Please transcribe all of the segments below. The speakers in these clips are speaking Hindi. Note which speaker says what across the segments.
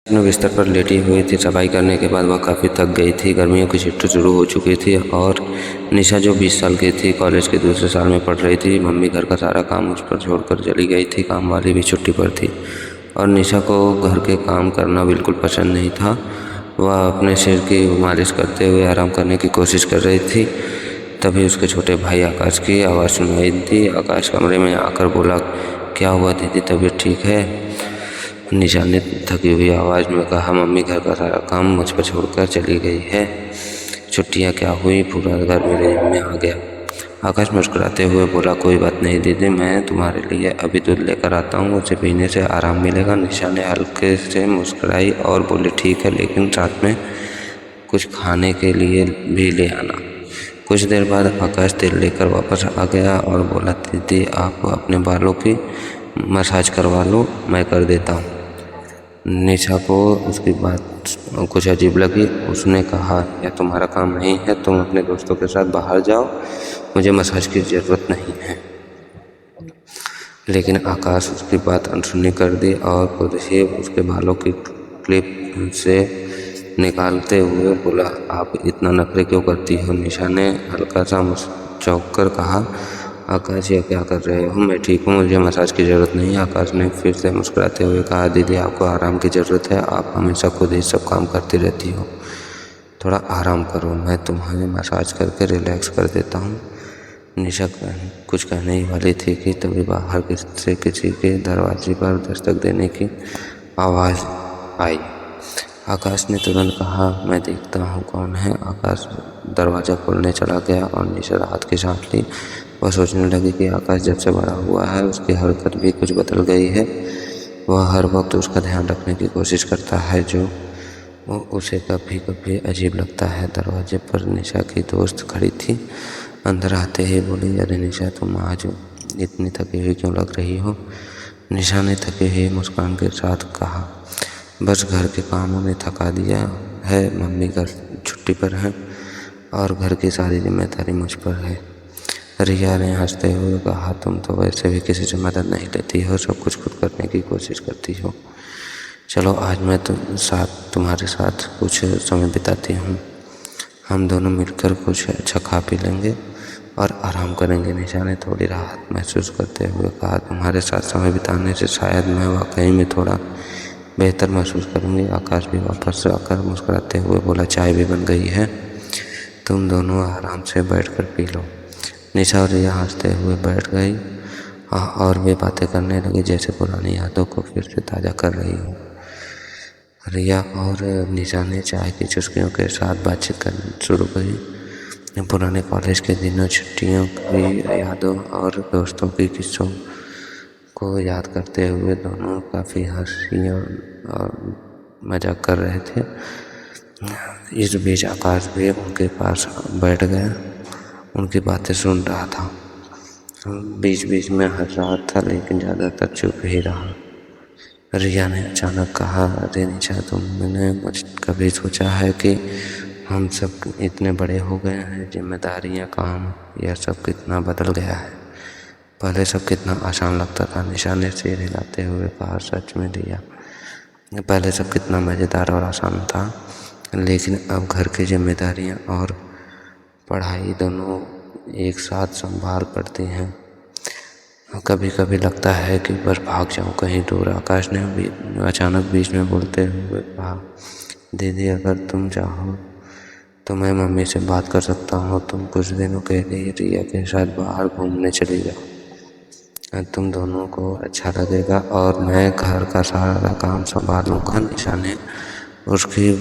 Speaker 1: अपने बिस्तर पर लेटी हुई थी। सफाई करने के बाद वह काफ़ी थक गई थी। गर्मियों की छुट्टी शुरू हो चुकी थी और निशा जो 20 साल की थी कॉलेज के दूसरे साल में पढ़ रही थी। मम्मी घर का सारा काम उस पर छोड़कर चली गई थी। काम वाली भी छुट्टी पर थी और निशा को घर के काम करना बिल्कुल पसंद नहीं था। वह अपने सिर की मालिश करते हुए आराम करने की कोशिश कर रही थी। तभी उसके छोटे भाई आकाश की आवाज़ सुनाई दी। आकाश कमरे में आकर बोला, क्या हुआ दीदी, तबीयत ठीक है? निशा ने थकी हुई आवाज़ में कहा, मम्मी घर का सारा काम मुझ पर छोड़कर चली गई है। छुट्टियाँ क्या हुई, पूरा घर मेरे में आ गया। आकाश मुस्कुराते हुए बोला, कोई बात नहीं दीदी, मैं तुम्हारे लिए अभी दूध लेकर आता हूँ, उसे पीने से आराम मिलेगा। निशा ने हल्के से मुस्कुराई और बोली, ठीक है, लेकिन साथ में कुछ खाने के लिए भी ले आना। कुछ देर बाद आकाश तेल लेकर वापस आ गया और बोला, दीदी आप अपने बालों की मसाज करवा लो, मैं कर देता हूँ। निशा को उसकी बात कुछ अजीब लगी। उसने कहा, यह तुम्हारा काम नहीं है, तुम अपने दोस्तों के साथ बाहर जाओ, मुझे मसाज की ज़रूरत नहीं है। लेकिन आकाश उसकी बात अनसुनी कर दी और खुद ही उसके बालों की क्लिप से निकालते हुए बोला, आप इतना नखरे क्यों करती हो? निशा ने हल्का सा चौंक कर कहा, आकाश ये क्या कर रहे हो? मैं ठीक हूँ, मुझे मसाज की ज़रूरत नहीं है। आकाश ने फिर से मुस्कुराते हुए कहा, दीदी आपको आराम की ज़रूरत है, आप हमेशा खुद ही सब काम करती रहती हो, थोड़ा आराम करो, मैं तुम्हें मसाज करके रिलैक्स कर देता हूँ। निशा कुछ कहने ही वाली थी कि तभी बाहर से किसी के दरवाजे पर दस्तक देने की आवाज़ आई। आकाश ने तुरंत कहा, मैं देखता हूँ कौन है। आकाश दरवाज़ा खोलने चला गया और निशा राहत की सांस ली। वह सोचने लगी कि आकाश जब से बड़ा हुआ है उसकी हरकत भी कुछ बदल गई है। वह हर वक्त उसका ध्यान रखने की कोशिश करता है जो उसे कभी कभी अजीब लगता है। दरवाजे पर निशा की दोस्त खड़ी थी। अंदर आते ही बोली, अरे निशा, तुम आज इतनी थकी हुई क्यों लग रही हो? निशा ने थकी हुई मुस्कान के साथ कहा, बस घर के कामों ने थका दिया है, मम्मी घर छुट्टी पर है और घर की सारी जिम्मेदारी मुझ पर है। रिया ने हंसते हुए कहा, तुम तो वैसे भी किसी से मदद नहीं लेती हो, सब कुछ खुद करने की कोशिश करती हो। चलो आज मैं तुम्हारे साथ कुछ समय बिताती हूँ, हम दोनों मिलकर कुछ अच्छा खा पी लेंगे और आराम करेंगे। निशा ने थोड़ी राहत महसूस करते हुए कहा, तुम्हारे साथ समय बिताने से शायद मैं वाकई में थोड़ा बेहतर महसूस करूँगी। आकाश भी वापस आकर मुस्कुराते हुए बोला, चाय भी बन गई है, तुम दोनों आराम से बैठकर पी लो। निशा और रिया हंसते हुए बैठ गई और वे बातें करने लगी जैसे पुरानी यादों को फिर से ताज़ा कर रही हो। रिया और निशा ने चाय की चुस्कियों के साथ बातचीत करनी शुरू करी। पुराने कॉलेज के दिनों, छुट्टियों की यादों और दोस्तों की किस्सों को याद करते हुए दोनों काफ़ी हंसी और मजाक कर रहे थे। इस बीच आकाश भी उनके पास बैठ गया, उनकी बातें सुन रहा था, बीच बीच में हंस रहा था, लेकिन ज़्यादातर चुप ही रहा। रिया ने अचानक कहा, अरे निशा, तुमने मुझ कभी सोचा है कि हम सब इतने बड़े हो गए हैं, जिम्मेदारियाँ, काम, यह सब कितना बदल गया है। पहले सब कितना आसान लगता था। निशा ने सिर हिलाते हुए कहा, सच में रिया, पहले सब कितना मज़ेदार और आसान था, लेकिन अब घर की जिम्मेदारियाँ और पढ़ाई दोनों एक साथ संभाल पड़ती हैं। कभी कभी लगता है कि बस भाग जाऊं कहीं दूर। आकाश ने भी अचानक बीच में बोलते हुए कहा, दीदी अगर तुम चाहो तो मैं मम्मी से बात कर सकता हूँ, तुम कुछ दिनों के लिए रिया के साथ बाहर घूमने चली जाओ, तुम दोनों को अच्छा लगेगा और मैं घर का सारा काम संभालूंगा। निशा ने उसकी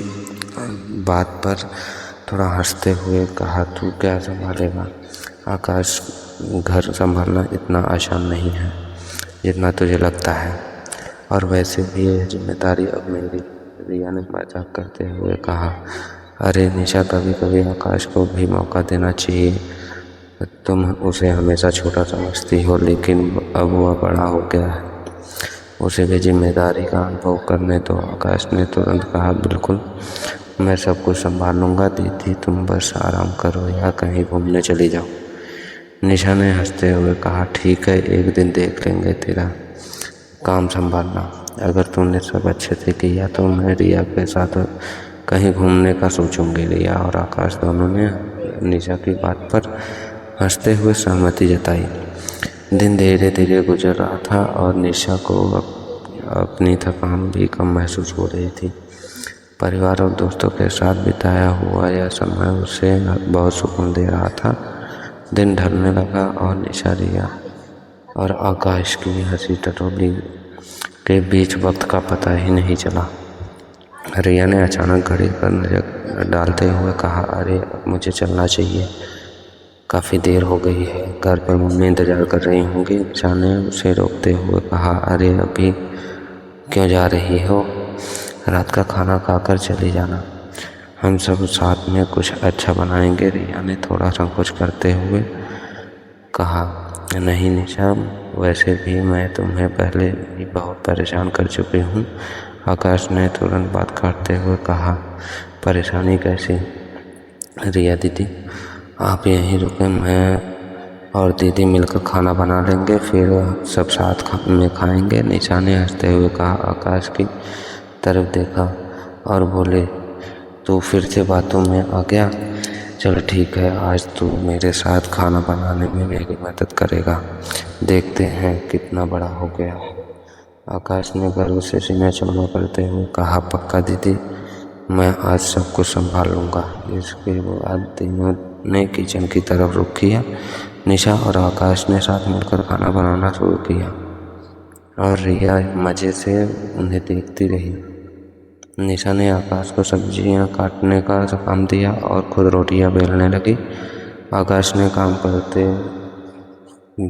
Speaker 1: बात पर थोड़ा हंसते हुए कहा, तू क्या संभालेगा? आकाश, घर संभालना इतना आसान नहीं है जितना तुझे लगता है, और वैसे भी यह जिम्मेदारी अब मेरी। रिया ने मजाक करते हुए कहा, अरे निशा, कभी कभी आकाश को भी मौका देना चाहिए, तुम उसे हमेशा छोटा समझती हो, लेकिन अब वह बड़ा हो गया है, उसे भी जिम्मेदारी का अनुभव करने दो। आकाश ने तुरंत कहा, बिल्कुल, मैं सब कुछ संभाल लूँगा दीदी, तुम बस आराम करो या कहीं घूमने चली जाओ। निशा ने हंसते हुए कहा, ठीक है, एक दिन देख लेंगे तेरा काम संभालना। अगर तूने सब अच्छे से किया तो मैं रिया के साथ कहीं घूमने का सोचूंगी। रिया और आकाश दोनों ने निशा की बात पर हंसते हुए सहमति जताई। दिन धीरे धीरे गुजर रहा था और निशा को अपनी थकान भी कम महसूस हो रही थी। परिवार और दोस्तों के साथ बिताया हुआ यह समय उसे बहुत सुकून दे रहा था। दिन ढलने लगा और निशा, रिया और आकाश की हंसी टटोली के बीच वक्त का पता ही नहीं चला। रिया ने अचानक घड़ी पर नजर डालते हुए कहा, अरे अब मुझे चलना चाहिए, काफ़ी देर हो गई है, घर पर मम्मी इंतज़ार कर रही होंगी। निशा ने उसे रोकते हुए कहा, अरे अभी क्यों जा रही हो, रात का खाना खाकर चली जाना, हम सब साथ में कुछ अच्छा बनाएंगे। रिया ने थोड़ा संकोच करते हुए कहा, नहीं निशा, वैसे भी मैं तुम्हें पहले ही बहुत परेशान कर चुकी हूँ। आकाश ने तुरंत बात काटते हुए कहा, परेशानी कैसी? रिया दीदी, आप यहीं रुके, मैं और दीदी मिलकर खाना बना लेंगे, फिर सब साथ में खाएंगे। निशा ने हंसते हुए कहा। आकाश की तरफ देखा और बोले, तू फिर से बातों में आ गया? चलो ठीक है, आज तू मेरे साथ खाना बनाने में मेरी मदद करेगा, देखते हैं कितना बड़ा हो गया है। आकाश ने गर्व से सीना चौड़ा करते हुए कहा, पक्का दीदी, मैं आज सब कुछ संभाल लूँगा। इसके बाद तीनों ने किचन की तरफ रुख किया। निशा और आकाश ने साथ मिलकर खाना बनाना शुरू किया और रिया मज़े से उन्हें देखती रही। निशा ने आकाश को सब्जियां काटने का काम दिया और खुद रोटियां बेलने लगी। आकाश ने काम करते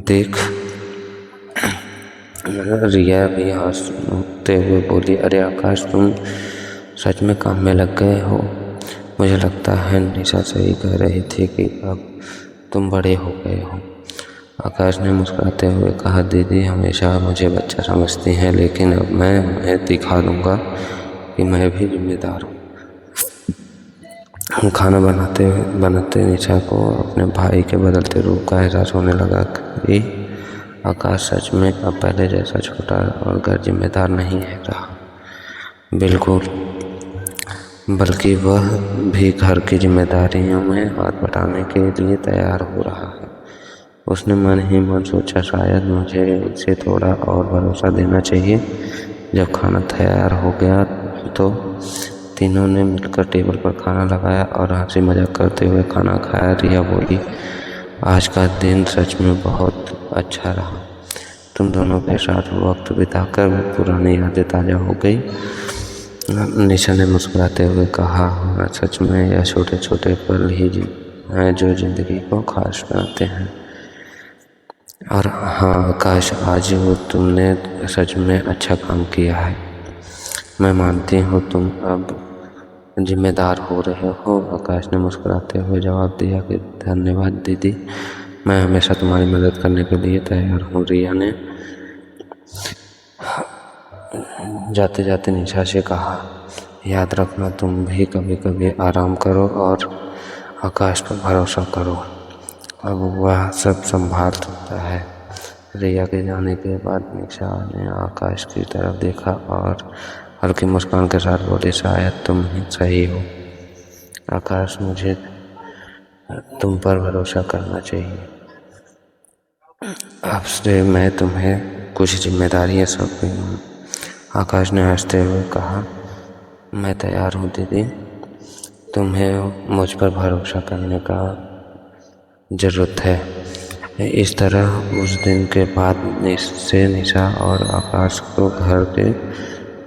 Speaker 1: देख रिया भी हंसते हुए बोली, अरे आकाश, तुम सच में काम में लग गए हो। मुझे लगता है निशा सही कह रही थी कि अब तुम बड़े हो गए हो। आकाश ने मुस्कुराते हुए कहा, दीदी हमेशा मुझे बच्चा समझती हैं, लेकिन अब मैं उन्हें दिखा दूंगा कि मैं भी जिम्मेदार हूँ। खाना बनाते निशा को अपने भाई के बदलते रूप का एहसास होने लगा कि आकाश सच में अब पहले जैसा छोटा और गैर जिम्मेदार नहीं है रहा, बिल्कुल, बल्कि वह भी घर की जिम्मेदारियों में हाथ बटाने के लिए तैयार हो रहा है। उसने मन ही मन सोचा, शायद मुझे उसे थोड़ा और भरोसा देना चाहिए। जब खाना तैयार हो गया तो तीनों ने मिलकर टेबल पर खाना लगाया और हंसी मजाक करते हुए खाना खाया। रिया बोली, आज का दिन सच में बहुत अच्छा रहा, तुम दोनों के साथ वक्त बिताकर पुरानी यादें ताज़ा हो गई। निशा ने मुस्कुराते हुए कहा, हाँ सच में यह छोटे छोटे पल ही हैं जो ज़िंदगी को खास बनाते हैं। और हाँ आकाश, आज वो तुमने सच में अच्छा काम किया है, मैं मानती हूँ तुम अब जिम्मेदार हो रहे हो। आकाश ने मुस्कुराते हुए जवाब दिया कि धन्यवाद दीदी, मैं हमेशा तुम्हारी मदद करने के लिए तैयार हूँ। रिया ने जाते जाते निशा से कहा, याद रखना तुम भी कभी कभी आराम करो और आकाश पर भरोसा करो, अब वह सब संभाल सकता है। रिया के जाने के बाद निशा ने आकाश की तरफ देखा और हल्की मुस्कान के साथ बोली, शायद तुम ही सही हो आकाश, मुझे तुम पर भरोसा करना चाहिए, अब से मैं तुम्हें कुछ जिम्मेदारियां सौंपी हूँ। आकाश ने हंसते हुए कहा, मैं तैयार हूँ दीदी, तुम्हें मुझ पर भरोसा करने का ज़रूरत है। इस तरह उस दिन के बाद से निशा और आकाश को घर के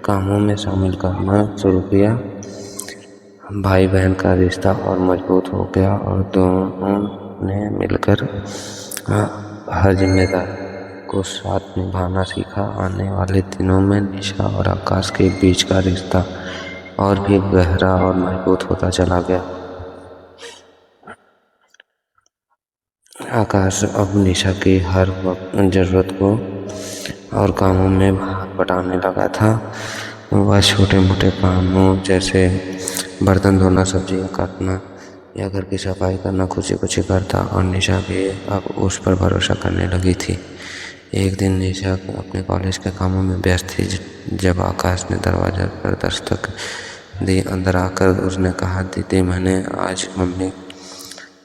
Speaker 1: कामों में शामिल करना शुरू किया। भाई बहन का रिश्ता और मजबूत हो गया और दोनों ने मिलकर हर जिम्मेदारी को साथ निभाना सीखा। आने वाले दिनों में निशा और आकाश के बीच का रिश्ता और भी गहरा और मजबूत होता चला गया। आकाश अब निशा की हर वक्त ज़रूरत को और कामों में हाथ बटाने लगा था। वह छोटे मोटे कामों जैसे बर्तन धोना, सब्जियां काटना या घर की सफाई करना खुशी खुशी करता और निशा भी अब उस पर भरोसा करने लगी थी। एक दिन निशा अपने कॉलेज के कामों में व्यस्त थी जब आकाश ने दरवाज़ा पर दस्तक दी। अंदर आकर उसने कहा, दीदी मैंने आज मम्मी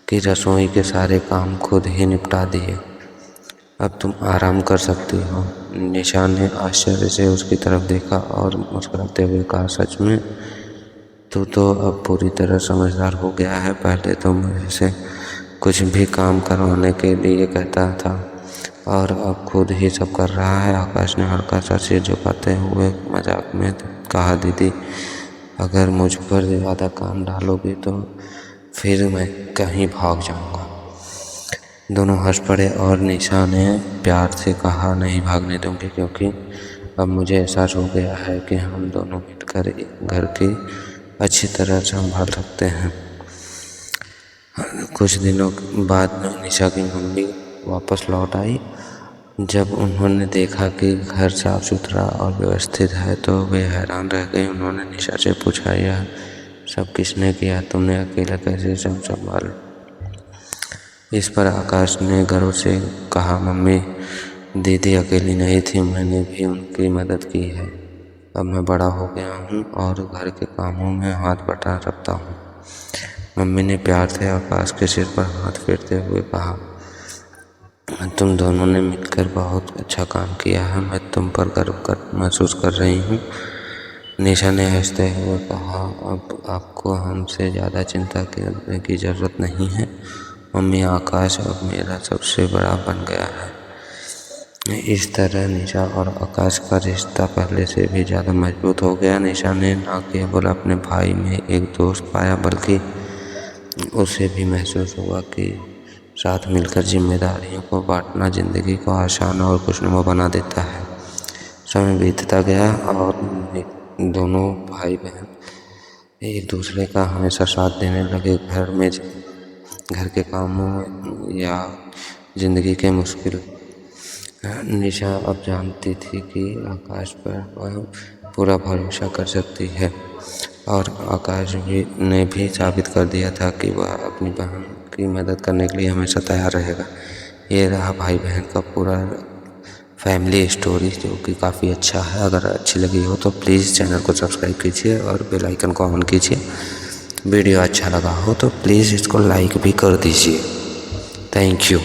Speaker 1: की रसोई के सारे काम खुद ही निपटा दिए, अब तुम आराम कर सकती हो। निशा ने आश्चर्य से उसकी तरफ देखा और मुस्कुराते हुए कहा, सच में? तू तो अब पूरी तरह समझदार हो गया है, पहले तो मुझसे कुछ भी काम करवाने के लिए कहता था और अब खुद ही सब कर रहा है। आकाश ने हल्का सा सिर झुकाते हुए मजाक में कहा, दीदी अगर मुझ पर ज़्यादा काम डालोगी तो फिर मैं कहीं भाग जाऊंगा। दोनों हंस पड़े और निशा ने प्यार से कहा, नहीं भागने दूंगी, क्योंकि अब मुझे एहसास हो गया है कि हम दोनों मिलकर घर की अच्छी तरह संभाल सकते हैं। कुछ दिनों बाद निशा की मम्मी वापस लौट आई। जब उन्होंने देखा कि घर साफ सुथरा और व्यवस्थित है तो वे हैरान रह गए। उन्होंने निशा से पूछा, यह सब किसने किया? तुमने अकेला कैसे सब संभाला? इस पर आकाश ने गर्व से कहा, मम्मी दीदी अकेली नहीं थी, मैंने भी उनकी मदद की है। अब मैं बड़ा हो गया हूँ और घर के कामों में हाथ बटा सकता हूँ। मम्मी ने प्यार से आकाश के सिर पर हाथ फेरते हुए कहा, तुम दोनों ने मिलकर बहुत अच्छा काम किया है, मैं तुम पर गर्व महसूस कर रही हूँ। निशा ने हंसते हुए कहा, अब आपको हमसे ज़्यादा चिंता करने की ज़रूरत नहीं है मम्मी, आकाश अब मेरा सबसे बड़ा बन गया है। इस तरह निशा और आकाश का रिश्ता पहले से भी ज़्यादा मजबूत हो गया। निशा ने न केवल अपने भाई में एक दोस्त पाया बल्कि उसे भी महसूस हुआ कि साथ मिलकर जिम्मेदारियों को बांटना ज़िंदगी को आसान और खुशनुमा बना देता है। समय बीतता गया और दोनों भाई बहन एक दूसरे का हमेशा साथ देने लगे। घर के कामों या ज़िंदगी के मुश्किल। निशा अब जानती थी कि आकाश पर वह पूरा भरोसा कर सकती है और आकाश ने भी साबित कर दिया था कि वह अपनी बहन की मदद करने के लिए हमेशा तैयार रहेगा। ये रहा भाई बहन का पूरा फैमिली स्टोरी, जो कि काफ़ी अच्छा है। अगर अच्छी लगी हो तो प्लीज़ चैनल को सब्सक्राइब कीजिए और बेल आइकन को ऑन कीजिए। वीडियो अच्छा लगा हो तो प्लीज़ इसको लाइक भी कर दीजिए। Thank you.